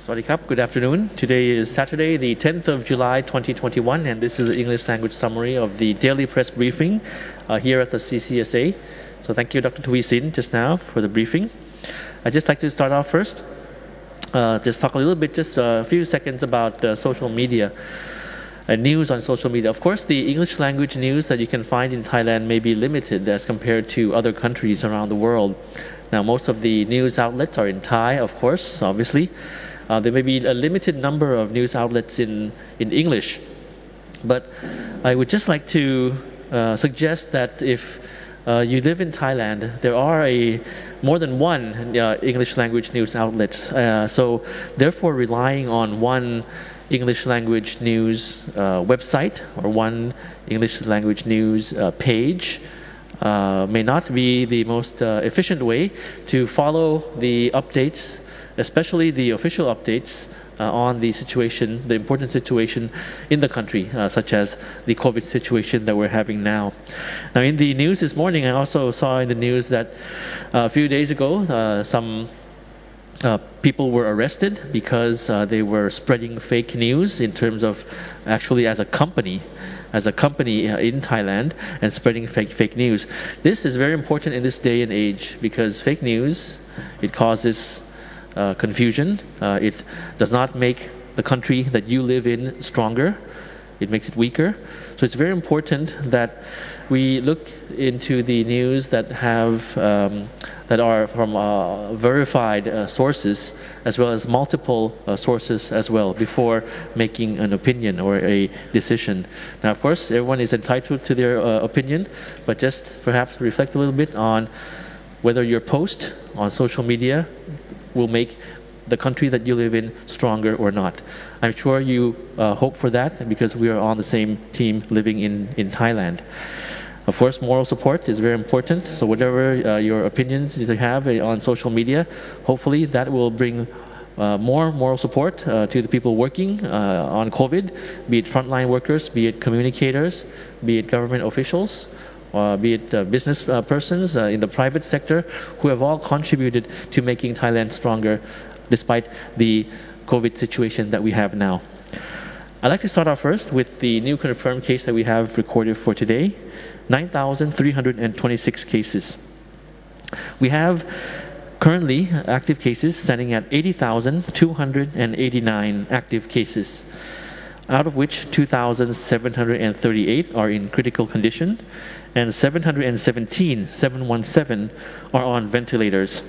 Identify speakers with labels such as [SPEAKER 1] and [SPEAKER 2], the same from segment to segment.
[SPEAKER 1] Swadikap, good afternoon. Today is Saturday, the 10th of July 2021, and this is the English language summary of the daily press briefing here at the CCSA. So thank you, Dr. Tui Sin, just now for the briefing. I'd just like to start off first, just talk a little bit, just a few seconds about social media. News on social media. Of course, the English language news that you can find in Thailand may be limited as compared to other countries around the world. Now, most of the news outlets are in Thai, of course, obviously. There may be a limited number of news outlets in English. But I would just like to suggest that if you live in Thailand, there are more than one English language news outlet. So therefore, relying on one English language news website or one English language news page may not be the most efficient way to follow the updates, especially the official updates on the situation, the important situation in the country, such as the COVID situation that we're having now. Now, in the news this morning, I also saw in the news that a few days ago, some people were arrested because they were spreading fake news in terms of actually as a company in Thailand and spreading fake news. This is very important in this day and age because fake news, it causes confusion. It does not make the country that you live in stronger. It makes it weaker. So it's very important that we look into the news that that are from verified sources, as well as multiple sources as well, before making an opinion or a decision. Now, of course, everyone is entitled to their opinion, but just perhaps reflect a little bit on whether your post on social media will make the country that you live in stronger or not. I'm sure you hope for that because we are on the same team living in Thailand. Of course, moral support is very important. So whatever your opinions you have on social media, hopefully that will bring more moral support to the people working on COVID, be it frontline workers, be it communicators, be it government officials, be it business persons in the private sector who have all contributed to making Thailand stronger despite the COVID situation that we have now. I'd like to start off first with the new confirmed case that we have recorded for today, 9,326 cases. We have currently active cases standing at 80,289 active cases, out of which 2,738 are in critical condition and 717 are on ventilators.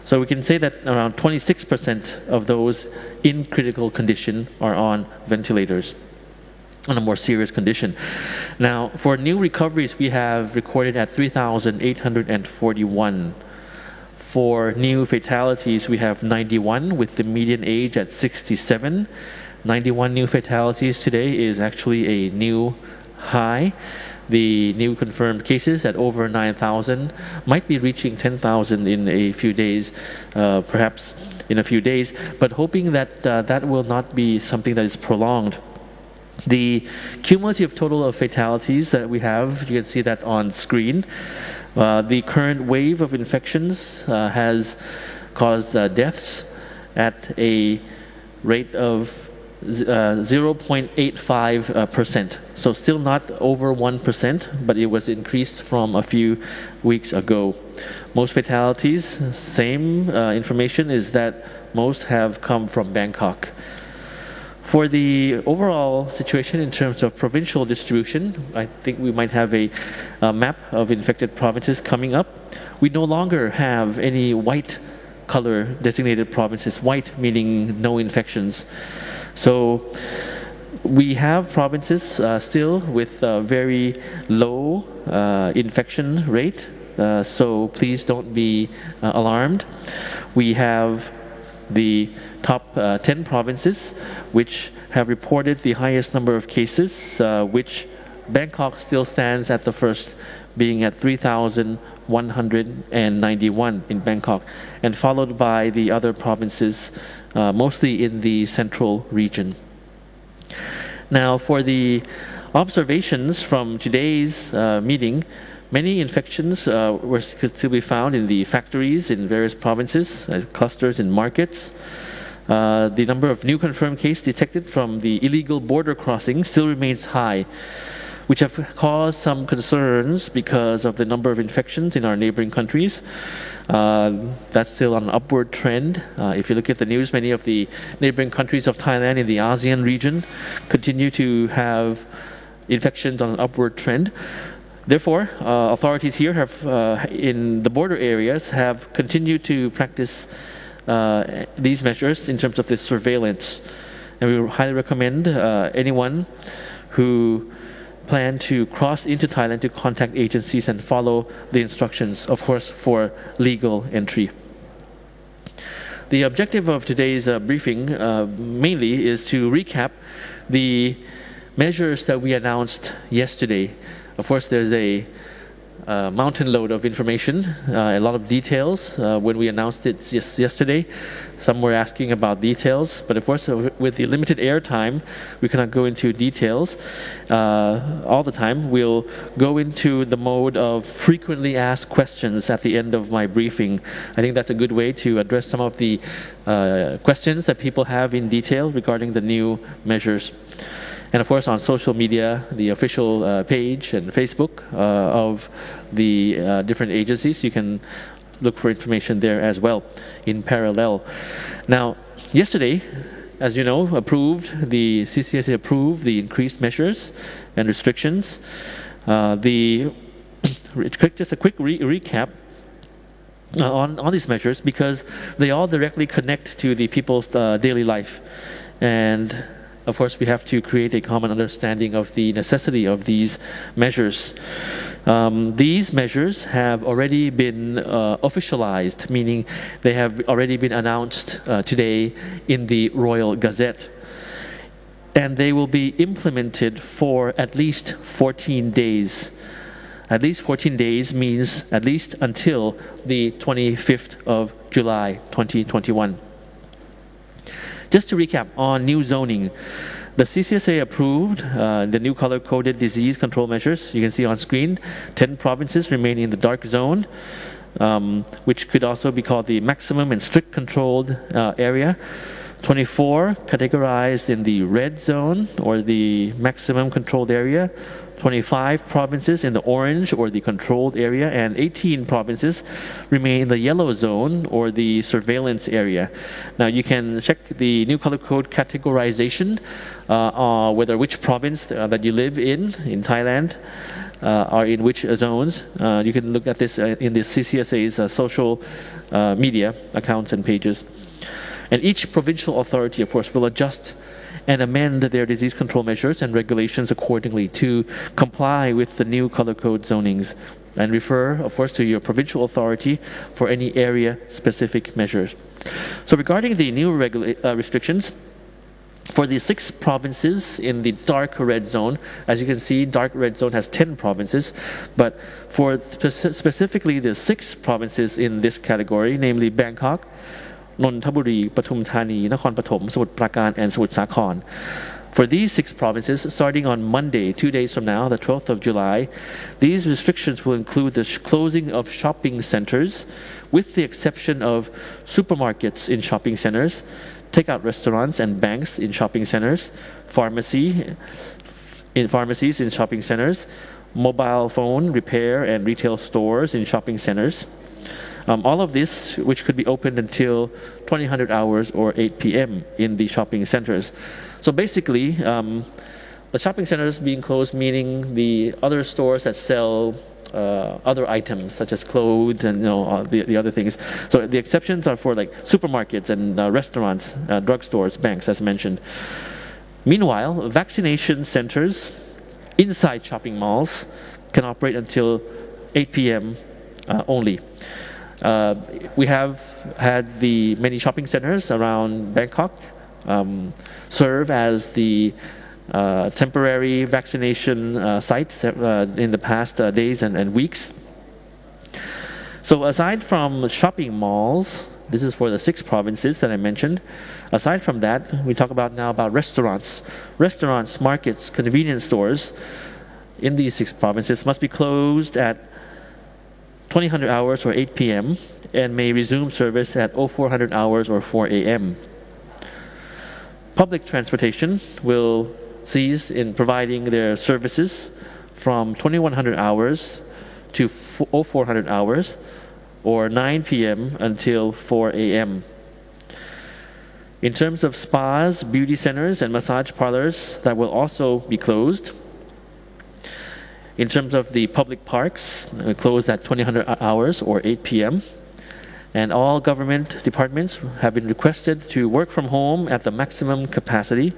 [SPEAKER 1] So we can say that around 26% of those in critical condition are on ventilators, on a more serious condition. Now, for new recoveries, we have recorded at 3,841. For new fatalities, we have 91, with the median age at 67. 91 new fatalities today is actually a new high. The new confirmed cases at over 9,000 might be reaching 10,000 in a few days, perhaps in a few days, but hoping that that will not be something that is prolonged. The cumulative total of fatalities that we have, you can see that on screen. The current wave of infections has caused deaths at a rate of 0.85%. So still not over 1%, but it was increased from a few weeks ago. Most fatalities, same information, is that most have come from Bangkok. For the overall situation in terms of provincial distribution, I think we might have a map of infected provinces coming up. We no longer have any white color designated provinces, white meaning no infections. So we have provinces still with a very low infection rate, so please don't be alarmed. We have the top 10 provinces which have reported the highest number of cases, which Bangkok still stands at the first, being at 3,191 in Bangkok, and followed by the other provinces, mostly in the central region. Now, for the observations from today's meeting, many infections could still be found in the factories in various provinces, clusters in markets. The number of new confirmed cases detected from the illegal border crossing still remains high, which have caused some concerns because of the number of infections in our neighboring countries. That's still on an upward trend. If you look at the news, many of the neighboring countries of Thailand in the ASEAN region continue to have infections on an upward trend. Therefore, authorities here have, in the border areas, have continued to practice these measures in terms of the surveillance. And we highly recommend anyone who plan to cross into Thailand to contact agencies and follow the instructions, of course, for legal entry. The objective of today's briefing mainly is to recap the measures that we announced yesterday. Of course, there's a mountain load of information, a lot of details when we announced it just yesterday. Some were asking about details, but of course, with the limited airtime, we cannot go into details all the time. We'll go into the mode of frequently asked questions at the end of my briefing. I think that's a good way to address some of the questions that people have in detail regarding the new measures. And of course, on social media, the official page and Facebook of the different agencies, you can look for information there as well in parallel. Now, yesterday, as you know, the CCSA approved the increased measures and restrictions. Just a quick recap on these measures, because they all directly connect to the people's daily life. And of course, we have to create a common understanding of the necessity of these measures. These measures have already been officialized, meaning they have already been announced today in the Royal Gazette. And they will be implemented for at least 14 days. At least 14 days means at least until the 25th of July 2021. Just to recap on new zoning, the CCSA approved the new color-coded disease control measures. You can see on screen, 10 provinces remain in the dark zone, which could also be called the maximum and strict controlled area. 24 categorized in the red zone or the maximum controlled area. 25 provinces in the orange or the controlled area, and 18 provinces remain in the yellow zone or the surveillance area. Now you can check the new color code categorization, whether which province that you live in Thailand are in which zones. You can look at this in the CCSA's social media accounts and pages. And each provincial authority, of course, will adjust and amend their disease control measures and regulations accordingly to comply with the new color code zonings, and refer, of course, to your provincial authority for any area-specific measures. So regarding the new restrictions, for the 6 provinces in the dark red zone, as you can see, dark red zone has 10 provinces, but for specifically the 6 provinces in this category, namely Bangkok, Nonthaburi, Pathum Thani, Nakhon Pathom, Samut Prakan, and Samut Sakhon. For these 6 provinces, starting on Monday, 2 days from now, the 12th of July, these restrictions will include the closing of shopping centers, with the exception of supermarkets in shopping centers, takeout restaurants and banks in shopping centers, pharmacies in shopping centers, mobile phone repair and retail stores in shopping centers. All of this, which could be opened until 2000 hours or 8 p.m. in the shopping centers. So basically, the shopping centers being closed, meaning the other stores that sell other items such as clothes and the other things. So the exceptions are for like supermarkets and restaurants, drugstores, banks, as mentioned. Meanwhile, vaccination centers inside shopping malls can operate until 8 p.m. Only. We have had the many shopping centers around Bangkok serve as the temporary vaccination sites in the past days and weeks. So aside from shopping malls, this is for the 6 provinces that I mentioned. Aside from that, we talk about now about restaurants. Restaurants, markets, convenience stores in these 6 provinces must be closed at 2000 hours or 8 p.m. and may resume service at 0400 hours or 4 a.m. Public transportation will cease in providing their services from 2100 hours to 0400 hours or 9 p.m. until 4 a.m. In terms of spas, beauty centers, and massage parlors, that will also be closed. In terms of the public parks, closed at 2000 hours or 8 p.m. And all government departments have been requested to work from home at the maximum capacity.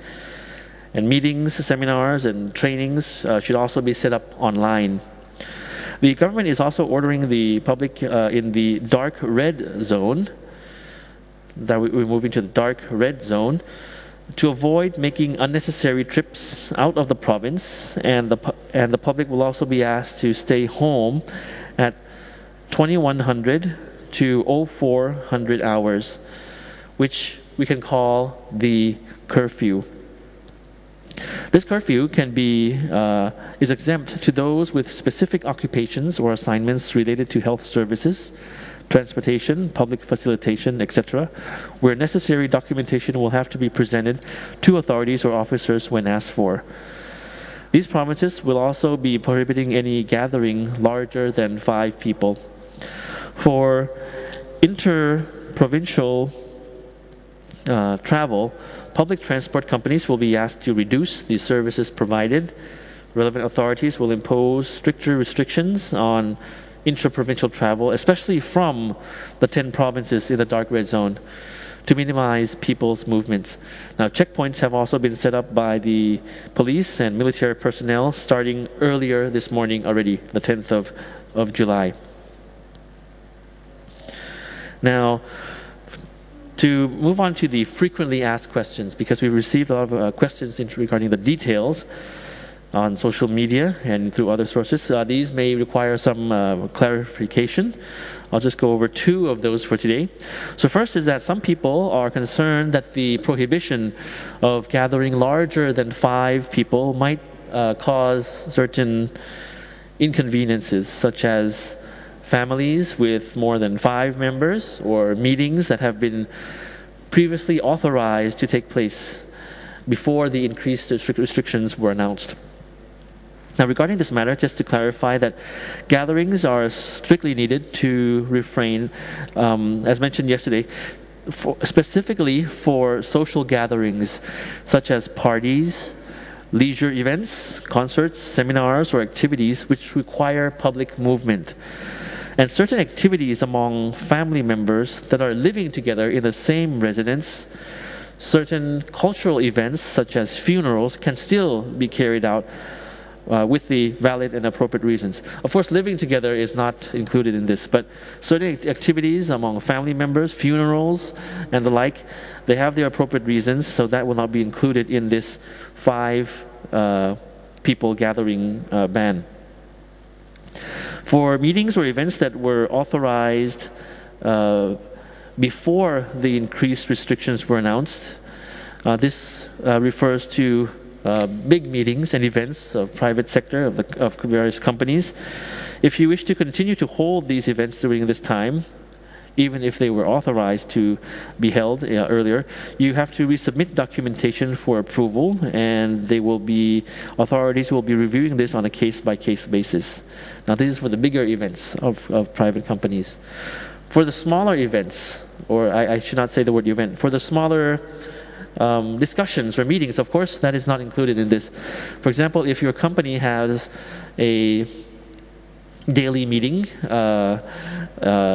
[SPEAKER 1] And meetings, seminars, and trainings should also be set up online. The government is also ordering the public in the dark red zone, that we're moving to the dark red zone, to avoid making unnecessary trips out of the province, and the public will also be asked to stay home at 2100 to 0400 hours, which we can call the curfew. This curfew is exempt to those with specific occupations or assignments related to health services, transportation, public facilitation, etc., where necessary documentation will have to be presented to authorities or officers when asked for. These provinces will also be prohibiting any gathering larger than 5 people. For interprovincial travel, public transport companies will be asked to reduce the services provided. Relevant authorities will impose stricter restrictions on intra-provincial travel, especially from the 10 provinces in the dark red zone, to minimize people's movements. Now, checkpoints have also been set up by the police and military personnel starting earlier this morning already, the 10th of July. Now, to move on to the frequently asked questions, because we received a lot of questions regarding the details on social media and through other sources. These may require some clarification. I'll just go over 2 of those for today. So first is that some people are concerned that the prohibition of gathering larger than 5 people might cause certain inconveniences, such as families with more than 5 members, or meetings that have been previously authorized to take place before the increased restrictions were announced. Now, regarding this matter, just to clarify that gatherings are strictly needed to refrain, as mentioned yesterday, specifically for social gatherings such as parties, leisure events, concerts, seminars, or activities which require public movement. And certain activities among family members that are living together in the same residence, certain cultural events such as funerals, can still be carried out with the valid and appropriate reasons. Of course, living together is not included in this, but certain activities among family members, funerals, and the like, they have their appropriate reasons, so that will not be included in this 5 people gathering ban. For meetings or events that were authorized before the increased restrictions were announced, this refers to big meetings and events of private sector of various companies. If you wish to continue to hold these events during this time, even if they were authorized to be held earlier, you have to resubmit documentation for approval, and authorities will be reviewing this on a case-by-case basis. Now, this is for the bigger events of private companies. For the smaller events, or I should not say the word event, for the smaller discussions or meetings, of course, that is not included in this. For example, if your company has a daily meeting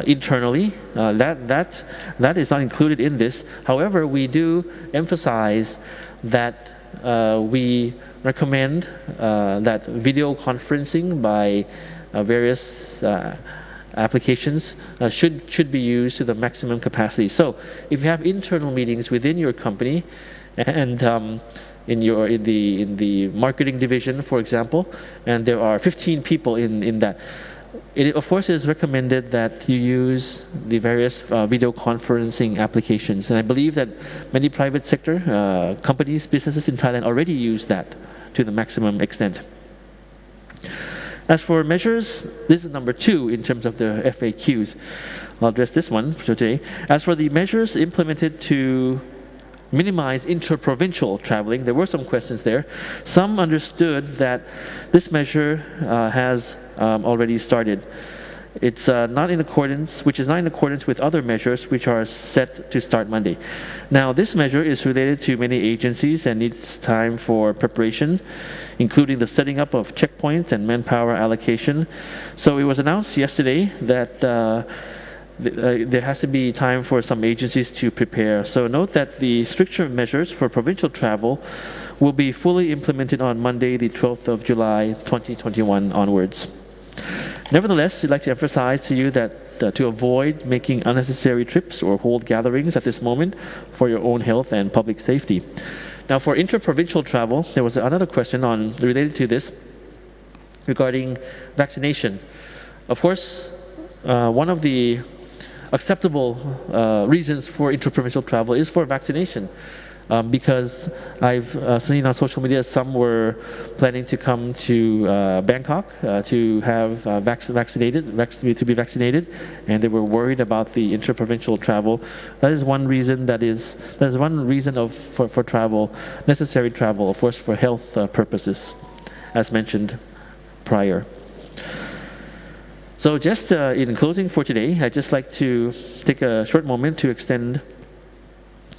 [SPEAKER 1] internally, that is not included in this. However, we do emphasize that we recommend that video conferencing by various applications should be used to the maximum capacity. So if you have internal meetings within your company, and in the marketing division, for example, and there are 15 people in that, it of course is recommended that you use the various video conferencing applications. And I believe that many private sector companies, businesses in Thailand already use that to the maximum extent. As for measures, this is number 2 in terms of the FAQs. I'll address this one for today. As for the measures implemented to minimize interprovincial traveling. There were some questions there. Some understood that this measure has already started. It's not in accordance, which is not in accordance with other measures which are set to start Monday. Now, this measure is related to many agencies and needs time for preparation, including the setting up of checkpoints and manpower allocation. So it was announced yesterday that there has to be time for some agencies to prepare. So note that the stricter measures for provincial travel will be fully implemented on Monday, the 12th of July, 2021 onwards. Nevertheless, we'd like to emphasize to you that to avoid making unnecessary trips or hold gatherings at this moment for your own health and public safety. Now, for interprovincial travel, there was another question related to this regarding vaccination. Of course, one of the acceptable reasons for interprovincial travel is for vaccination. Because I've seen on social media some were planning to come to Bangkok to have to be vaccinated, and they were worried about the interprovincial travel. That is one reason. For travel, necessary travel, of course, for health purposes, as mentioned prior. So, just in closing for today, I'd just like to take a short moment to extend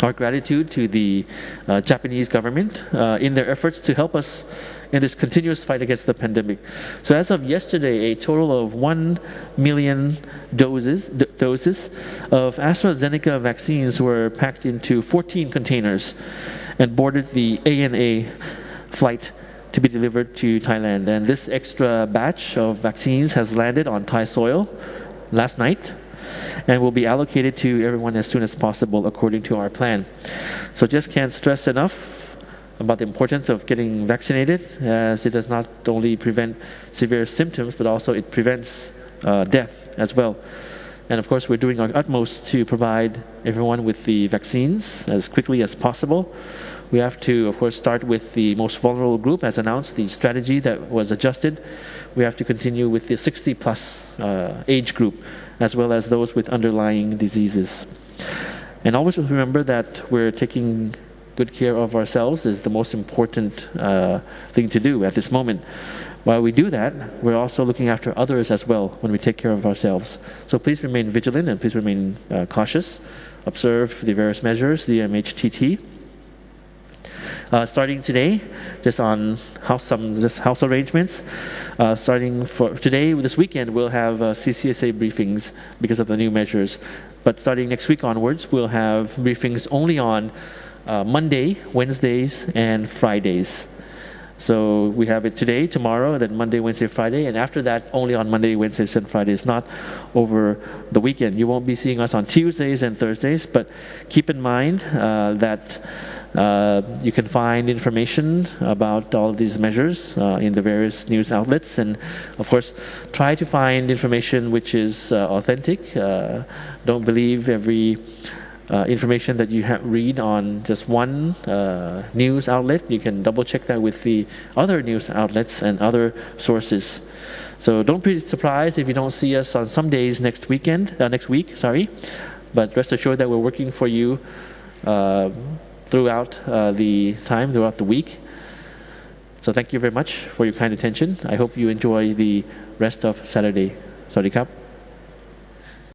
[SPEAKER 1] our gratitude to the Japanese government in their efforts to help us in this continuous fight against the pandemic. So as of yesterday, a total of 1 million doses of AstraZeneca vaccines were packed into 14 containers and boarded the ANA flight to be delivered to Thailand. And this extra batch of vaccines has landed on Thai soil last night and will be allocated to everyone as soon as possible according to our plan. So just can't stress enough about the importance of getting vaccinated, as it does not only prevent severe symptoms, but also it prevents death as well. And of course, we're doing our utmost to provide everyone with the vaccines as quickly as possible. We have to, of course, start with the most vulnerable group, as announced, the strategy that was adjusted. We have to continue with the 60-plus age group, as well as those with underlying diseases. And always remember that we're taking good care of ourselves is the most important thing to do at this moment. While we do that, we're also looking after others as well when we take care of ourselves. So please remain vigilant and please remain cautious. Observe the various measures, the MHTT. Starting today, just on house arrangements. Starting for today, this weekend, we'll have CCSA briefings because of the new measures. But starting next week onwards, we'll have briefings only on Monday, Wednesdays, and Fridays. So we have it today, tomorrow, then Monday, Wednesday, Friday, and after that, only on Monday, Wednesdays, and Fridays, not over the weekend. You won't be seeing us on Tuesdays and Thursdays, but keep in mind that you can find information about all of these measures in the various news outlets, and of course, try to find information which is authentic. Don't believe every information that you read on just one news outlet. You can double check that with the other news outlets and other sources. So don't be surprised if you don't see us on some days next week. But rest assured that we're working for you throughout the week. So thank you very much for your kind attention. I hope you enjoy the rest of Saturday. สวัสดีครับ